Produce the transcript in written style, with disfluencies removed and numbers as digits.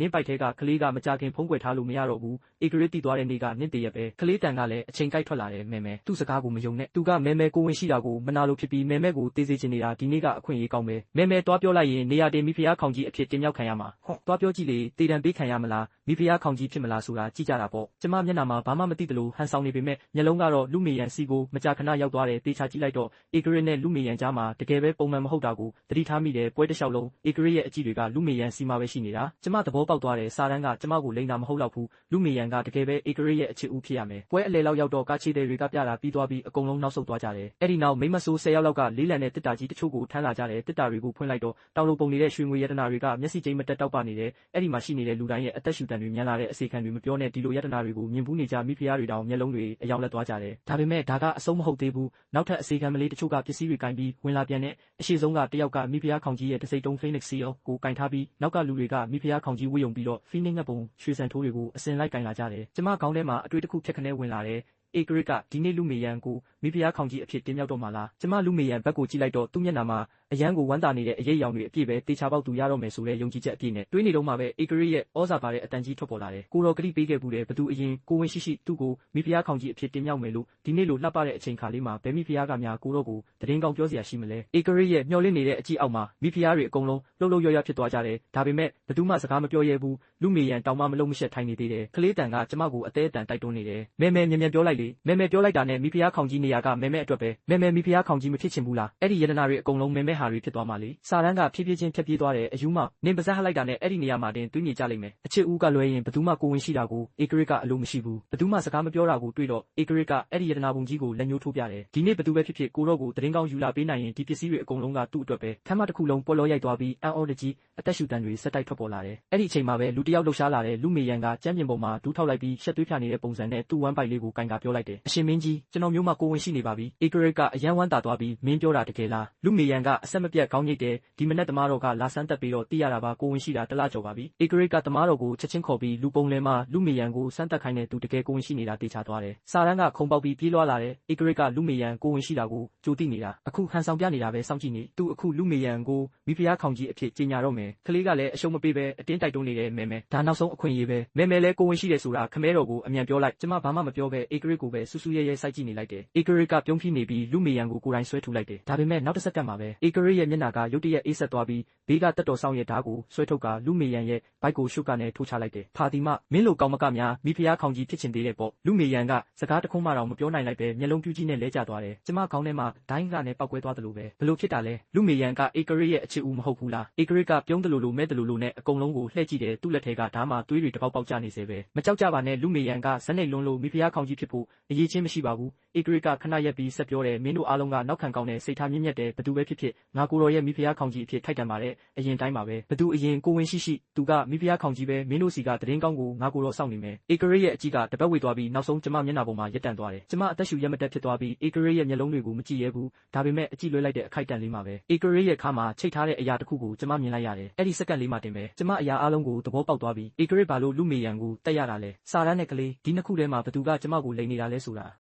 နင်းပိုက်ထဲကကလေးကမကြခင်ဖုံးကွယ်ထားလို့မရတော့ဘူးဧကရစ်တီသွားတဲ့နေ့ကနင့်တရက်ပဲကလေးတန်ကလည်းအချိန်ကိုက်ထွက်လာတယ်မဲမဲသူ့စကားကိုမယုံနဲ့သူကမဲမဲကိုဝင်ရှိတာကိုမနာလို့ဖြစ်ပြီးမဲမဲကိုတေးစေချင်နေတာဒီနေ့ကအခွင့်အရေးကောင်းပဲမဲမဲတွားပြောလိုက်ရင်နေရာတင်မိဖုရားခေါင်ကြီးအဖြစ်တင်မြောက်ခံရမှာဟောတွားပြောကြည့်လေတေးတံပေးခံရမလားမိဖုရားခေါင်ကြီးဖြစ်မလားဆိုတာကြည့်ကြတာပေါ့ကျမမျက်နှာမှာဘာမှမသိသလိုဟန်ဆောင်နေပေမဲ့မျက်လုံးကတော့လူမေရန်စီကိုမကြာခဏရောက်သွားတယ်တေးချကြည့်လိုက်တော့ဧကရစ်နဲ့လူမေရန်ကြားမှာတကယ်ပဲပုံမှန်မဟုတ်တာကိုသတိထားမိတယ်ပွဲတစ်လျှောက်လုံးဧကရစ်ရဲ့အကြည့်တွေကလူမေရန်စီမှာပဲရှိနေတာကျမသဘောပေါက်သွားတယ်စာတန်းကကျမကိုလိန်တာမဟုတ်တော့ဘူးလူမေရန်ကတကယ်ပဲဧကရစ်ရဲ့အချစ်ဦးဖြစ်ရမယ်ပွဲအလေလောက်ရောက်တော့ကားချေတဲ့တွေကပြတာပြီးသွားပြီးအကုန်လုံးနောက်ဆုတ်သွားကြတယ်အဲ့ဒီနောက်မိမဆိုး10ယောက်လောက်ကလေးလံတဲ့တစ်တာကြီးတချို့ကိုထမ်းလာကြတယ်တစ်တာတွေကိုဖွင့်လိုက်တော့တောင်လိုပုံနေတဲ့ရွှေငွေရတနာတွေကမျက်စိချင်းမတက်တောက်ပနေတယ်အဲ့ဒီမှာရှိနေတဲ့လူတိုင်းရဲ့အသက်ရှူတန်တွေမြန်လာတဲ့အစီခံတွေမပြောနဲ့ဒီလိုရတနာတွေကိုမြင်ဘူးနေကြမိဖုရားတွေတောင်မျက်လုံးတွေအယောင်လက်သွားကြတယ်ဒါပေမဲ့ဒါကအဆုံးမဟုတ်သေးဘူးနောက်ထပ်အစီခံမလေးတချို့ကပစ္စည်းတွေကင်ပြီးဝင်လာပြန်တဲ့အရှိဆုံးကတယောက်ကမိဖုရားခေါင်ကြီးရဲ့တစိမ့်တုံး Phoenix Seal ကိုကင်ထားပြီးနောက်ကလူတွေကမိဖုရားခေါင်ကြီးဝတ်ယုံပြီးတော့ Phoenix ငှက်ပုံရွှေစံထိုးတွေကိုအစင်လိုက်ကင်လာကြတယ်ကျမခေါင်းထဲမှာအတွေ့တစ်ခုဖြတ်ခနဲဝင်လာတယ်ဧကရစ်ကဒီနေ့လူမေရန်ကိုမိဖုရားခေါင်ကြီးအဖြစ်တင်မြောက်တော့မှာလားကျမလူမေရန်ဘက်ကိုကြည့်လိုက်တော့သူ့မျက်နှာမှာအရန်ကိုဝမ်းသာနေတဲ့အရေးရောင်တွေအပြည့်ပဲတေချာပေါက်သူရတော့မယ်ဆိုတဲ့ယုံကြည်ချက်အပြည့်နဲ့တွေးနေတော့မှပဲဧကရစ်ရဲ့ဩဇာပါတဲ့အတန်ကြီးထွက်ပေါ်လာတယ်ကိုတော်ကတိပေးခဲ့ဘူးတယ်ဘသူအရင်ကိုဝင်ရှိသူ့ကိုမိဖုရားခေါင်ကြီးအဖြစ်တင်မြောက်မယ်လို့ဒီနေ့လိုလှပတဲ့အချိန်ခါလေးမှာဘယ်မိဖုရားကများကိုတော်ကိုတည်င်းကောင်းပြောစရာရှိမလဲဧကရစ်ရဲ့မျှော်လင့်နေတဲ့အကြည့်အောက်မှာမိဖုရားတွေအကုန်လုံးလှုပ်လှုပ်ရွရွဖြစ်သွားကြတယ်ဒါပေမဲ့ဘသူမှစကားမပြောရဲဘူးလူမေရန်တောင်မှမလုံးမရှက်ထိုင်နေသေးတယ်ကလေးတန်ကကျမကိုအသေးအတန်တိုက်တွန်းနေတယ်မဲမဲမြန်မြန်ပြောလိုက်လေမဲမဲပြောလိုက်တာနဲ့မိဖုရားခေါင်ကြီးနေရာကမဲမဲအတွက်ပဲမဲမဲမိဖုရားခေါင်ကြီးမဖြစ်ချင်ဘူးလားအဲ့ဒီယတနာတွေအကုန်လုံးမဲမဲဟာတွေဖြစ်သွားမှလေစာတန်းကဖြည်းဖြည်းချင်းဖြတ်ပြေးသွားတယ်အယူမနင်ပါဇက်ဟလိုက်တာနဲ့အဲ့ဒီနေရာမှာတင်တွင်းညစ်ကြလိမ့်မယ်အချစ်ဦးကလွဲရင်ဘသူမှကိုဝင်ရှိတာကိုဧကရစ်ကအလိုမရှိဘူးဘသူမှစကားမပြောတာကိုတွေ့တော့ဧကရစ်ကအဲ့ဒီယတနာပုံကြီးကိုလက်ညှိုးထိုးပြတယ်ဒီနေ့ဘသူပဲဖြစ်ဖြစ်ကိုတော့ကိုတရင်ကောင်းယူလာပေးနိုင်ရင်ဒီပစ္စည်းတွေအကုန်လုံးကသူ့အတွက်ပဲခမ်းမတစ်ခုလုံးပေါ်လောရိုက်သွားပြီးအန်အော်တကြီးအသက်ရှူတန်တွေဆက်တိုက်ထွက်ပေါ်လာတယ်အဲ့ဒီအချိန်မှာပဲလူတစ်ယောက်လှုပ်ရှားလာတယ်လူမေရန်ကကြမ်းပြင်ပေါ်မှာဒူးထောက်လိုက်ပြီးရှက်သွေးဖြာနေတဲ့ပုံစံနဲ့သူ့ဝမ်းပိုက်လေးကိုကင်ကာပြောလိုက်တယ်အရှင်မင်းကြီးကျွန်တော်မျိုးမှကိုဝင်ရှိနေပါပြီဧကရစ်ကအယံဝမ်းသာသွားပြီးမင်းပြောတာတကယ်လားလူမေရန်ကအဆက်မပြတ်ခေါင်းညိတ်တယ်ဒီမနက်သမားတော်ကလာဆန်းတက်ပြီးတော့သိရတာပါကိုဝင်ရှိတာတလားကြော်ပါပြီဧကရစ်ကသမားတော်ကိုချက်ချင်းခေါ်ပြီးလူပုံလဲမှာလူမေရန်ကိုစမ်းတက်ခိုင်းတဲ့သူတကယ်ကိုဝင်ရှိနေတာတေချာသွားတယ်စာတန်းကခုံပေါက်ပြီးပြေးလွှားလာတယ်ဧကရစ်ကလူမေရန်ကိုဝင်ရှိတာကိုကြိုသိနေတာအခုဟန်ဆောင်ပြနေတာပဲစောင့်ကြည့်နေသူအခုလူမေရန်ကိုမိဖုရားခေါင်ကြီးအဖြစ်ကြီးညာတော့မယ်ကလေးကလည်းအရှုံးမပေးပဲအတင်းတိုက်တွန်းနေတယ်မဲမဲဒါနောက်ဆုံးအခွင့်အရေးပဲမဲမဲလဲကိုဝင်ရှိတယ်ဆိုတာခမဲတော်ကိုအမြန်ပြောလိုက်ကျမဘာမှမပြောပဲဧကရစ်ကိုပဲဆူဆူရဲရဲစိုက်ကြည့်နေလိုက်တယ်ဧကရစ်ကပြုံးဖိနေပြီးလူမေရန်ကိုကိုယ်တိုင်ဆွဲထုတ်လိုက်တယ်ဒါပေမဲ့နောက်တစ်စက္ကန့်မှာပဲဧကရစ်ရဲ့မျက်နှာကရုတ်တရက်အေးဆက်သွားပြီးဘေးကတက်တော်ဆောင်ရဲ့ဓာတ်ကိုဆွဲထုတ်ကလူမေရန်ရဲ့ဘိုက်ကိုရှုပ်ကနေထိုးချလိုက်တယ်ဖာတီမမင်းလိုကောင်းမကများမိဖုရားခေါင်ကြီးဖြစ်ချင်သေးတယ်ပေါ့လူမေရန်ကစကားတခုမှတော့မပြောနိုင်လိုက်ပဲမျက်လုံးပြူးကြီးနဲ့လဲကျသွားတယ်ကျမခေါင်းထဲမှာဒိုင်းကနဲ့ပောက်ကွဲသွားတယ်လို့ပဲဘလို့ဖြစ်တာလဲလူမေရန်ကဧကရစ်ရဲ့အချစ်ဦးမဟုတ်ဘူးလားဧကရစ်ကပြုံးတယ်လို့မဲတယ်လို့နဲ့အကုန်လုံးကိုလှည့်ကြည့်တယ်သူ့လက်ထဲကဓာတ်မှာသွေးတွေတပေါက်ပေါက်ကျနေစေပဲမကြောက်ကြပါနဲ့လူမေရန်ကဇက်နဲ့လွန်းလို့မိဖုရားခေါင်ကြီးဖြစ်ဖို့အရေးချင်းမရှိပါဘူးဧကရစ်ကခဏရက်ပြီးဆက်ပြောတယ်မင်းတို့အားလုံးကနောက်ခံကောင်းတဲ့စိတ်ထားမြင့်မြတ်တဲ့ဘသူပဲဖြစ်ဖြစ်ငါကိုတော်ရဲ့မိဖုရားခေါင်ကြီးအဖြစ်ထိုက်တန်ပါတယ်အရင်တိုင်းပါပဲဘသူအရင်ကိုဝင်ရှိသူကမိဖုရားခေါင်ကြီးပဲမင်းတို့စီကတရင်ကောင်းကိုငါကိုတော်စောင့်နေမယ်ဧကရစ်ရဲ့အကြီးကတပတ်ဝေသွားပြီးနောက်ဆုံးကျမမျက်နှာပေါ်မှာရက်တန့်သွားတယ်ကျမအသက်ရှူရက်မတက်ဖြစ်သွားပြီးဧကရစ်ရဲ့မျက်လုံးတွေကိုမကြည့်ရဲဘူးဒါပေမဲ့အကြည့်လွှဲလိုက်တဲ့အခိုက်အတန့်လေးမှာပဲဧကရစ်ရဲ့ခါမှာချိတ်ထားတဲ့အရာတစ်ခုကိုကျမမြင်လိုက်ရတယ်အဲ့ဒီစက္ကန့်လေးမှတင်ပဲကျမအရာအလုံးကိုသဘောပေါက်သွားပြီးဧကရစ်ဘာလို့လူမေရန်ကိုတက်ရတာလဲစာတန်းနဲ့ကလေးဒီနှစ်ခုထဲမှာဘသူကကျမကိုလိန်နေတာလဲဆိုတာ